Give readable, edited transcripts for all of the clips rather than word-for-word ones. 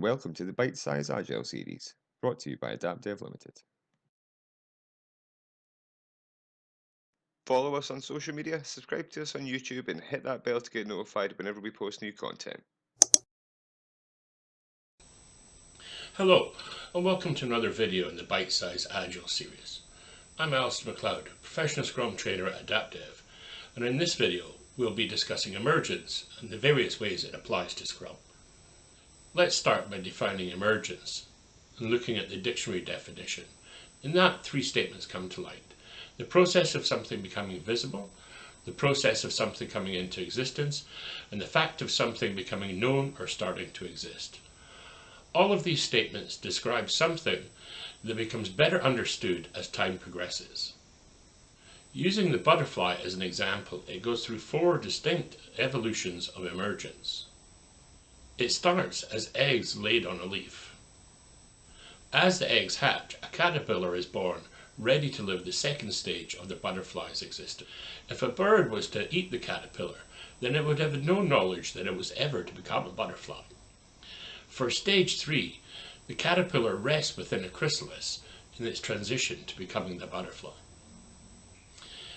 Welcome to the Bite Size Agile series, brought to you by Adapt Dev Limited. Follow us on social media, subscribe to us on YouTube, and hit that bell to get notified whenever we post new content. Hello, and welcome to another video in the Bite Size Agile series. I'm Alistair McLeod, Professional Scrum Trainer at Adapt Dev, and in this video we'll be discussing emergence and the various ways it applies to Scrum. Let's start by defining emergence and looking at the dictionary definition. In that, three statements come to light: the process of something becoming visible, the process of something coming into existence, and the fact of something becoming known or starting to exist. All of these statements describe something that becomes better understood as time progresses. Using the butterfly as an example, it goes through four distinct evolutions of emergence. It starts as eggs laid on a leaf. As the eggs hatch, a caterpillar is born, ready to live the second stage of the butterfly's existence. If a bird was to eat the caterpillar, then it would have no knowledge that it was ever to become a butterfly. For stage 3, the caterpillar rests within a chrysalis in its transition to becoming the butterfly.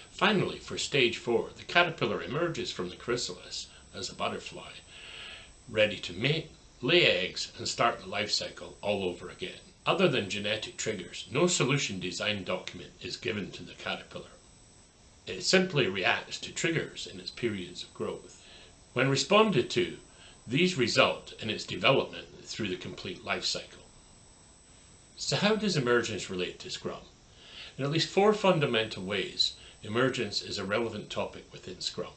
Finally, for stage 4, the caterpillar emerges from the chrysalis as a butterfly, ready to mate, lay eggs, and start the life cycle all over again. Other than genetic triggers, no solution design document is given to the caterpillar. It simply reacts to triggers in its periods of growth. When responded to, these result in its development through the complete life cycle. So how does emergence relate to Scrum? In at least 4 fundamental ways, emergence is a relevant topic within Scrum.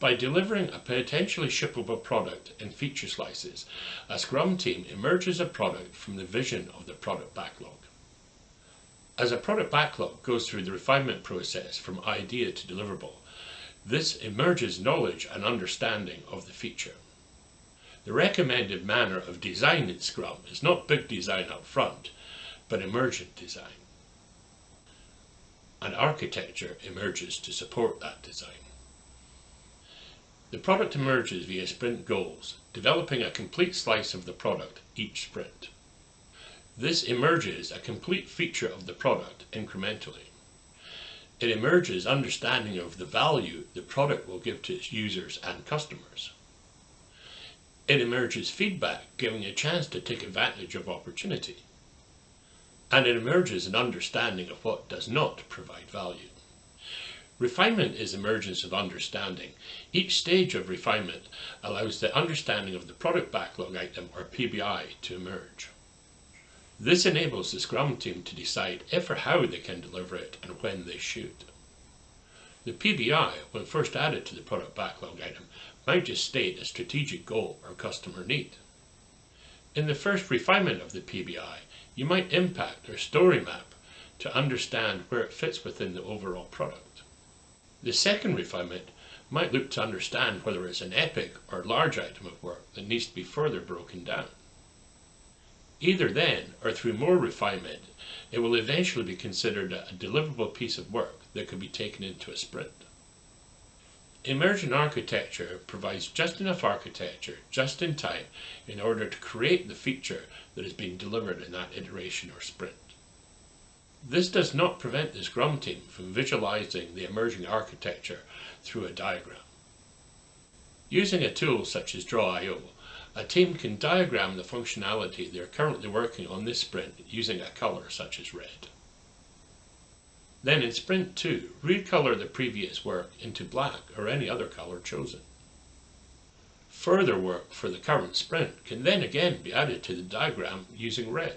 By delivering a potentially shippable product in feature slices, a Scrum team emerges a product from the vision of the product backlog. As a product backlog goes through the refinement process from idea to deliverable, this emerges knowledge and understanding of the feature. The recommended manner of design in Scrum is not big design up front, but emergent design. And architecture emerges to support that design. The product emerges via sprint goals, developing a complete slice of the product each sprint. This emerges a complete feature of the product incrementally. It emerges understanding of the value the product will give to its users and customers. It emerges feedback, giving a chance to take advantage of opportunity. And it emerges an understanding of what does not provide value. Refinement is emergence of understanding. Each stage of refinement allows the understanding of the product backlog item, or PBI, to emerge. This enables the Scrum team to decide if or how they can deliver it and when they should. The PBI, when first added to the product backlog item, might just state a strategic goal or customer need. In the first refinement of the PBI, you might impact or story map to understand where it fits within the overall product. The second refinement might look to understand whether it's an epic or large item of work that needs to be further broken down. Either then, or through more refinement, it will eventually be considered a deliverable piece of work that could be taken into a sprint. Emergent architecture provides just enough architecture, just in time, in order to create the feature that is being delivered in that iteration or sprint. This does not prevent the Scrum team from visualizing the emerging architecture through a diagram. Using a tool such as Draw.io, a team can diagram the functionality they are currently working on this sprint using a color such as red. Then in Sprint 2, recolor the previous work into black or any other color chosen. Further work for the current sprint can then again be added to the diagram using red.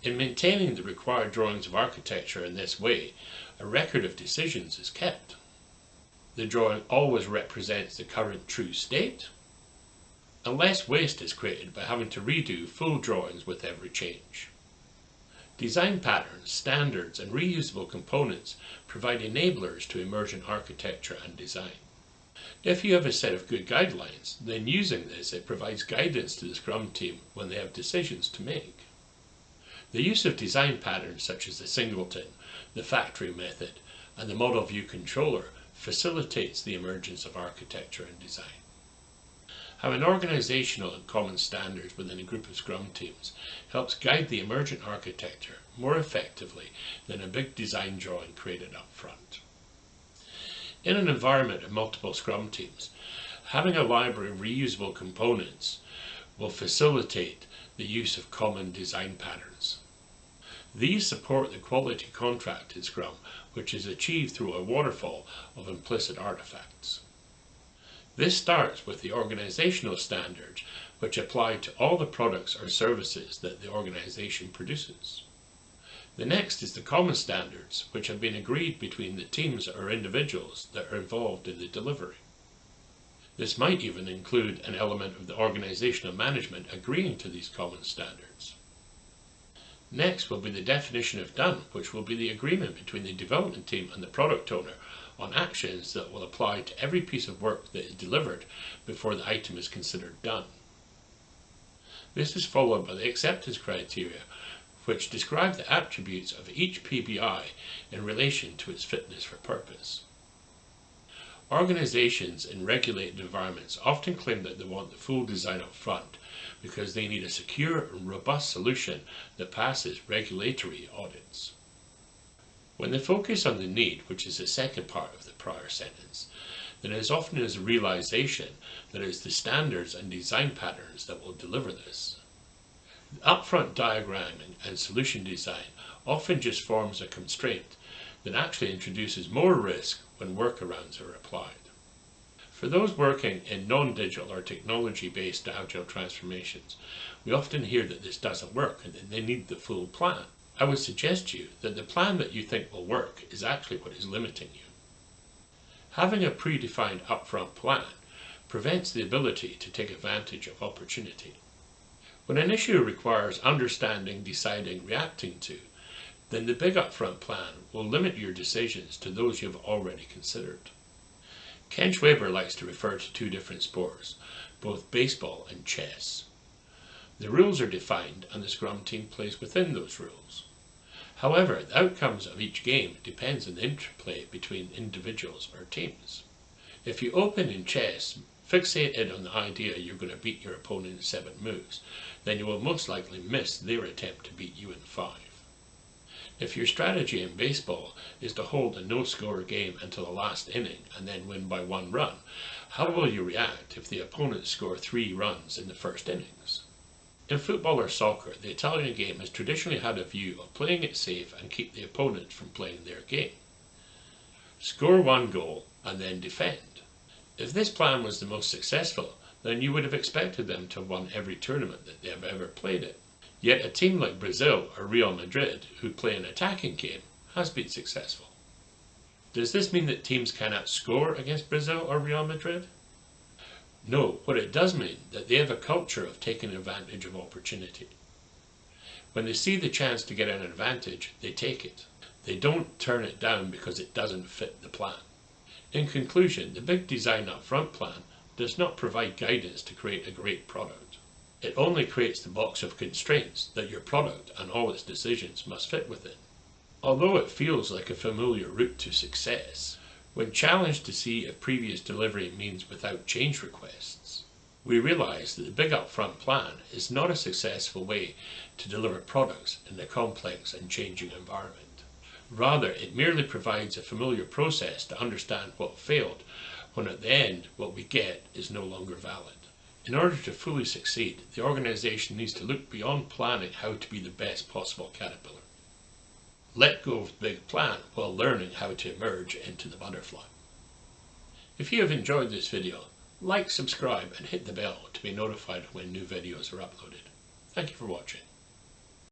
In maintaining the required drawings of architecture in this way, a record of decisions is kept. The drawing always represents the current true state, and less waste is created by having to redo full drawings with every change. Design patterns, standards, and reusable components provide enablers to emergent architecture and design. If you have a set of good guidelines, then using this, it provides guidance to the Scrum team when they have decisions to make. The use of design patterns such as the singleton, the factory method, and the model view controller facilitates the emergence of architecture and design. Having organizational and common standards within a group of Scrum teams helps guide the emergent architecture more effectively than a big design drawing created up front. In an environment of multiple Scrum teams, having a library of reusable components will facilitate the use of common design patterns. These support the quality contract in Scrum, which is achieved through a waterfall of implicit artifacts. This starts with the organizational standards, which apply to all the products or services that the organization produces. The next is the common standards, which have been agreed between the teams or individuals that are involved in the delivery. This might even include an element of the organizational management agreeing to these common standards. Next will be the definition of done, which will be the agreement between the development team and the product owner on actions that will apply to every piece of work that is delivered before the item is considered done. This is followed by the acceptance criteria, which describe the attributes of each PBI in relation to its fitness for purpose. Organizations in regulated environments often claim that they want the full design up front because they need a secure and robust solution that passes regulatory audits. When they focus on the need, which is the second part of the prior sentence, then as often as a realization that it is the standards and design patterns that will deliver this. Upfront diagramming and solution design often just forms a constraint that actually introduces more risk when workarounds are applied. For those working in non-digital or technology-based agile transformations, we often hear that this doesn't work and that they need the full plan. I would suggest to you that the plan that you think will work is actually what is limiting you. Having a predefined upfront plan prevents the ability to take advantage of opportunity. When an issue requires understanding, deciding, reacting to, then the big upfront plan will limit your decisions to those you have already considered. Ken Schwaber likes to refer to two different sports, both baseball and chess. The rules are defined and the Scrum team plays within those rules. However, the outcomes of each game depends on the interplay between individuals or teams. If you open in chess, fixated on the idea you're going to beat your opponent in 7 moves, then you will most likely miss their attempt to beat you in 5. If your strategy in baseball is to hold a no-score game until the last inning and then win by 1 run, how will you react if the opponents score 3 runs in the first innings? In football or soccer, the Italian game has traditionally had a view of playing it safe and keep the opponent from playing their game. Score 1 goal and then defend. If this plan was the most successful, then you would have expected them to have won every tournament that they have ever played in. Yet a team like Brazil or Real Madrid, who play an attacking game, has been successful. Does this mean that teams cannot score against Brazil or Real Madrid? No, what it does mean that they have a culture of taking advantage of opportunity. When they see the chance to get an advantage, they take it. They don't turn it down because it doesn't fit the plan. In conclusion, the big design upfront plan does not provide guidance to create a great product. It only creates the box of constraints that your product and all its decisions must fit within. Although it feels like a familiar route to success, when challenged to see if previous delivery means without change requests, we realize that the big upfront plan is not a successful way to deliver products in a complex and changing environment. Rather, it merely provides a familiar process to understand what failed, when at the end what we get is no longer valid. In order to fully succeed, the organization needs to look beyond planning how to be the best possible caterpillar. Let go of the big plan while learning how to emerge into the butterfly. If you have enjoyed this video, like, subscribe and hit the bell to be notified when new videos are uploaded. Thank you for watching.